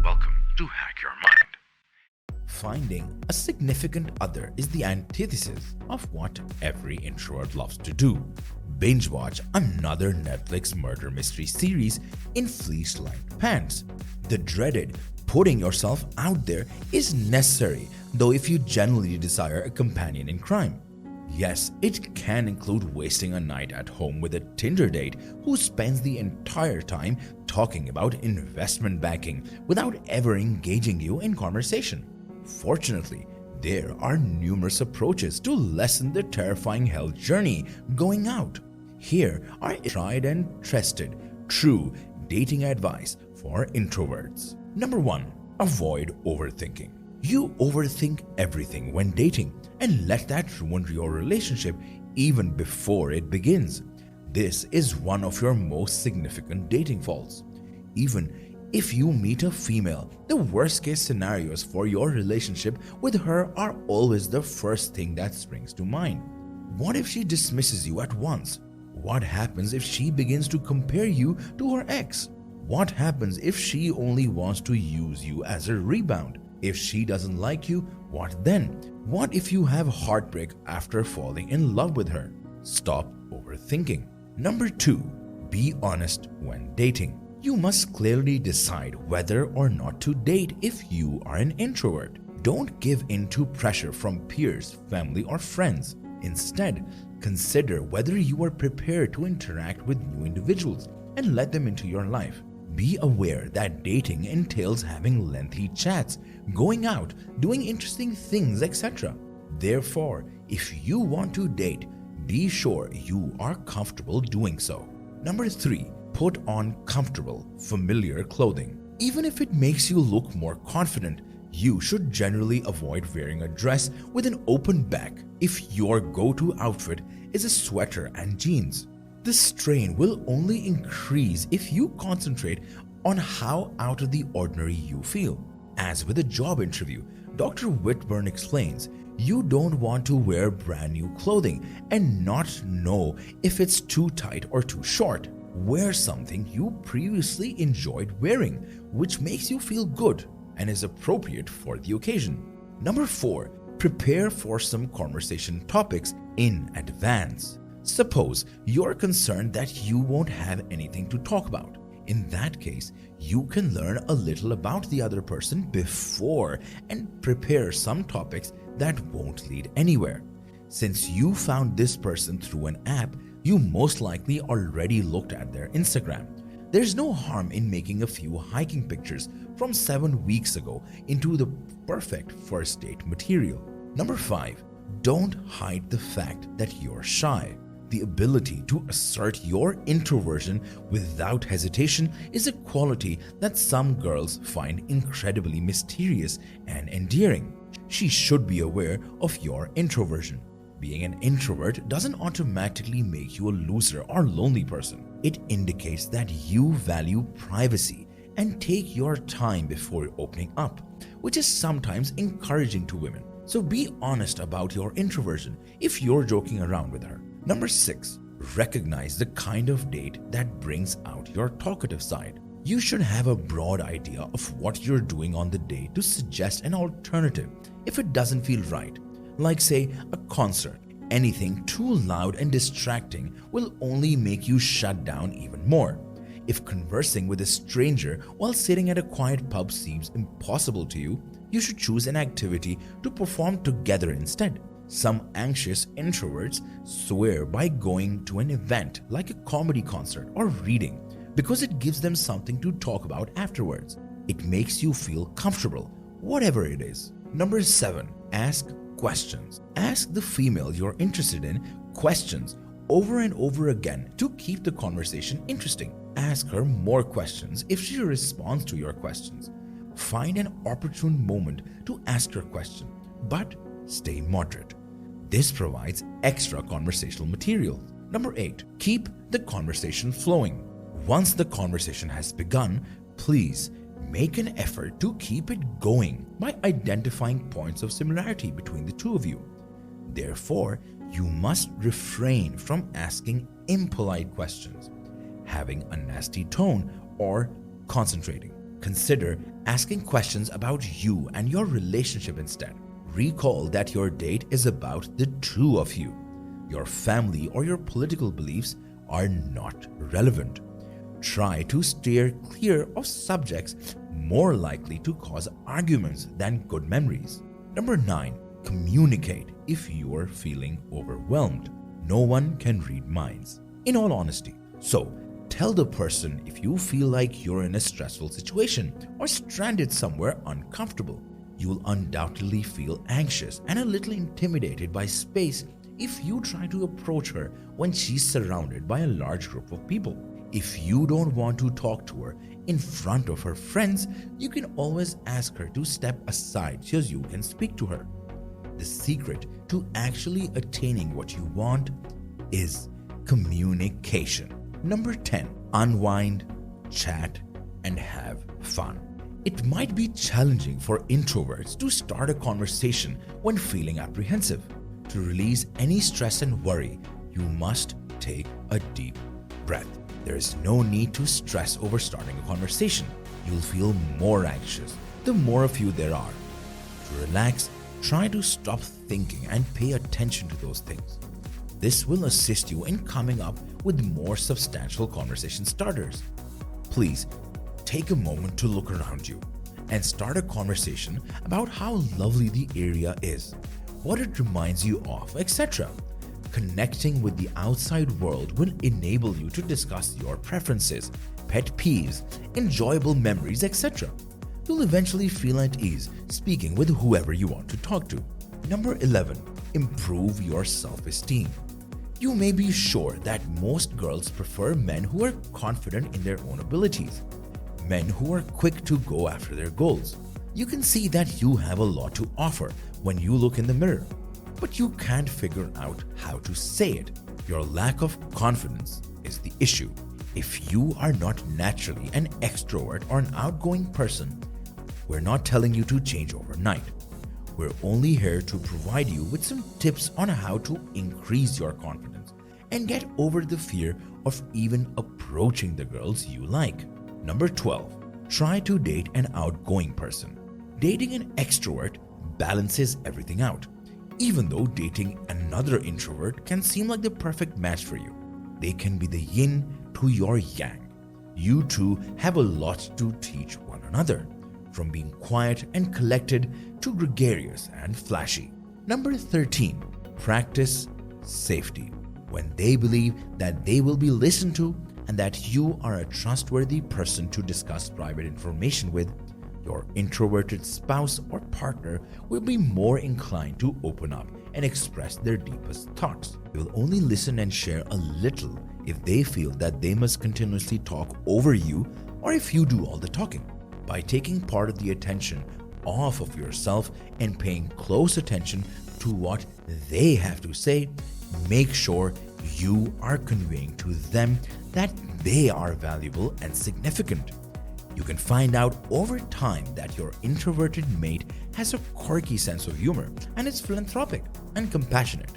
Welcome to Hack Your Mind. Finding a significant other is the antithesis of what every introvert loves to do. Binge-watch another Netflix murder mystery series in fleece-lined pants. The dreaded putting yourself out there is necessary, though, if you genuinely desire a companion in crime. Yes, it can include wasting a night at home with a Tinder date who spends the entire time talking about investment banking without ever engaging you in conversation. Fortunately, there are numerous approaches to lessen the terrifying hell journey going out. Here are tried and tested, true dating advice for introverts. Number 1. Avoid overthinking. You overthink everything when dating and let that ruin your relationship even before it begins. This is one of your most significant dating faults. Even if you meet a female, the worst case scenarios for your relationship with her are always the first thing that springs to mind. What if she dismisses you at once? What happens if she begins to compare you to her ex? What happens if she only wants to use you as a rebound? If she doesn't like you, what then? What if you have heartbreak after falling in love with her? Stop overthinking. Number 2. Be honest when dating. You must clearly decide whether or not to date if you are an introvert. Don't give in to pressure from peers, family, or friends. Instead, consider whether you are prepared to interact with new individuals and let them into your life. Be aware that dating entails having lengthy chats, going out, doing interesting things, etc. Therefore, if you want to date, be sure you are comfortable doing so. Number 3. Put on comfortable, familiar clothing. Even if it makes you look more confident, you should generally avoid wearing a dress with an open back if your go-to outfit is a sweater and jeans. The strain will only increase if you concentrate on how out of the ordinary you feel. As with a job interview, Dr. Whitburn explains, you don't want to wear brand new clothing and not know if it's too tight or too short. Wear something you previously enjoyed wearing, which makes you feel good and is appropriate for the occasion. Number 4. Prepare for some conversation topics in advance. Suppose you're concerned that you won't have anything to talk about. In that case, you can learn a little about the other person before and prepare some topics that won't lead anywhere. Since you found this person through an app, you most likely already looked at their Instagram. There's no harm in making a few hiking pictures from 7 weeks ago into the perfect first date material. Number 5. Don't hide the fact that you're shy. The ability to assert your introversion without hesitation is a quality that some girls find incredibly mysterious and endearing. She should be aware of your introversion. Being an introvert doesn't automatically make you a loser or lonely person. It indicates that you value privacy and take your time before opening up, which is sometimes encouraging to women. So be honest about your introversion if you're joking around with her. Number 6. Recognize the kind of date that brings out your talkative side. You should have a broad idea of what you're doing on the day to suggest an alternative if it doesn't feel right. Like, say, a concert. Anything too loud and distracting will only make you shut down even more. If conversing with a stranger while sitting at a quiet pub seems impossible to you, you should choose an activity to perform together instead. Some anxious introverts swear by going to an event like a comedy concert or reading because it gives them something to talk about afterwards. It makes you feel comfortable, whatever it is. Number 7. Ask questions. Ask the female you're interested in questions over and over again to keep the conversation interesting. Ask her more questions if she responds to your questions. Find an opportune moment to ask her question, but stay moderate. This provides extra conversational material. Number 8. Keep the conversation flowing. Once the conversation has begun, please make an effort to keep it going by identifying points of similarity between the two of you. Therefore, you must refrain from asking impolite questions, having a nasty tone, or concentrating. Consider asking questions about you and your relationship instead. Recall that your date is about the two of you. Your family or your political beliefs are not relevant. Try to steer clear of subjects more likely to cause arguments than good memories. Number 9. Communicate if you are feeling overwhelmed. No one can read minds, in all honesty. So, tell the person if you feel like you're in a stressful situation or stranded somewhere uncomfortable. You will undoubtedly feel anxious and a little intimidated by space if you try to approach her when she's surrounded by a large group of people. If you don't want to talk to her in front of her friends, you can always ask her to step aside so you can speak to her. The secret to actually attaining what you want is communication. Number 10. Unwind, chat, and have fun. It might be challenging for introverts to start a conversation when feeling apprehensive. To release any stress and worry, you must take a deep breath. There is no need to stress over starting a conversation. You'll feel more anxious the more of you there are. To relax, try to stop thinking and pay attention to those things. This will assist you in coming up with more substantial conversation starters. Please take a moment to look around you and start a conversation about how lovely the area is, what it reminds you of, etc. Connecting with the outside world will enable you to discuss your preferences, pet peeves, enjoyable memories, etc. You'll eventually feel at ease speaking with whoever you want to talk to. Number 11. Improve your self-esteem. You may be sure that most girls prefer men who are confident in their own abilities, men who are quick to go after their goals. You can see that you have a lot to offer when you look in the mirror, but you can't figure out how to say it. Your lack of confidence is the issue. If you are not naturally an extrovert or an outgoing person, we're not telling you to change overnight. We're only here to provide you with some tips on how to increase your confidence and get over the fear of even approaching the girls you like. Number 12. Try to date an outgoing person. Dating an extrovert balances everything out. Even though dating another introvert can seem like the perfect match for you, they can be the yin to your yang. You two have a lot to teach one another, from being quiet and collected to gregarious and flashy. Number 13. Practice safety. When they believe that they will be listened to and that you are a trustworthy person to discuss private information with, your introverted spouse or partner will be more inclined to open up and express their deepest thoughts. They will only listen and share a little if they feel that they must continuously talk over you or if you do all the talking. By taking part of the attention off of yourself and paying close attention to what they have to say, make sure you are conveying to them that they are valuable and significant. You can find out over time that your introverted mate has a quirky sense of humor and is philanthropic and compassionate.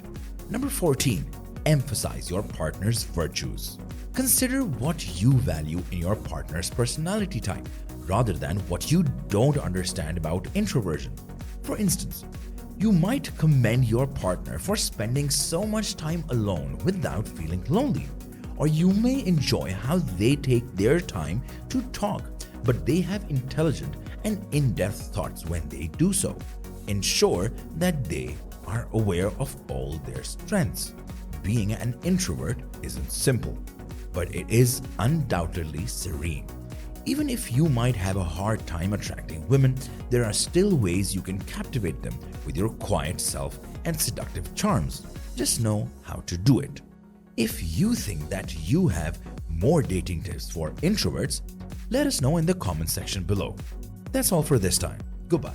Number 14. Emphasize your partner's virtues. Consider what you value in your partner's personality type rather than what you don't understand about introversion. For instance, you might commend your partner for spending so much time alone without feeling lonely, or you may enjoy how they take their time to talk, but they have intelligent and in-depth thoughts when they do so. Ensure that they are aware of all their strengths. Being an introvert isn't simple, but it is undoubtedly serene. Even if you might have a hard time attracting women, there are still ways you can captivate them with your quiet self and seductive charms. Just know how to do it. If you think that you have more dating tips for introverts, let us know in the comment section below. That's all for this time. Goodbye.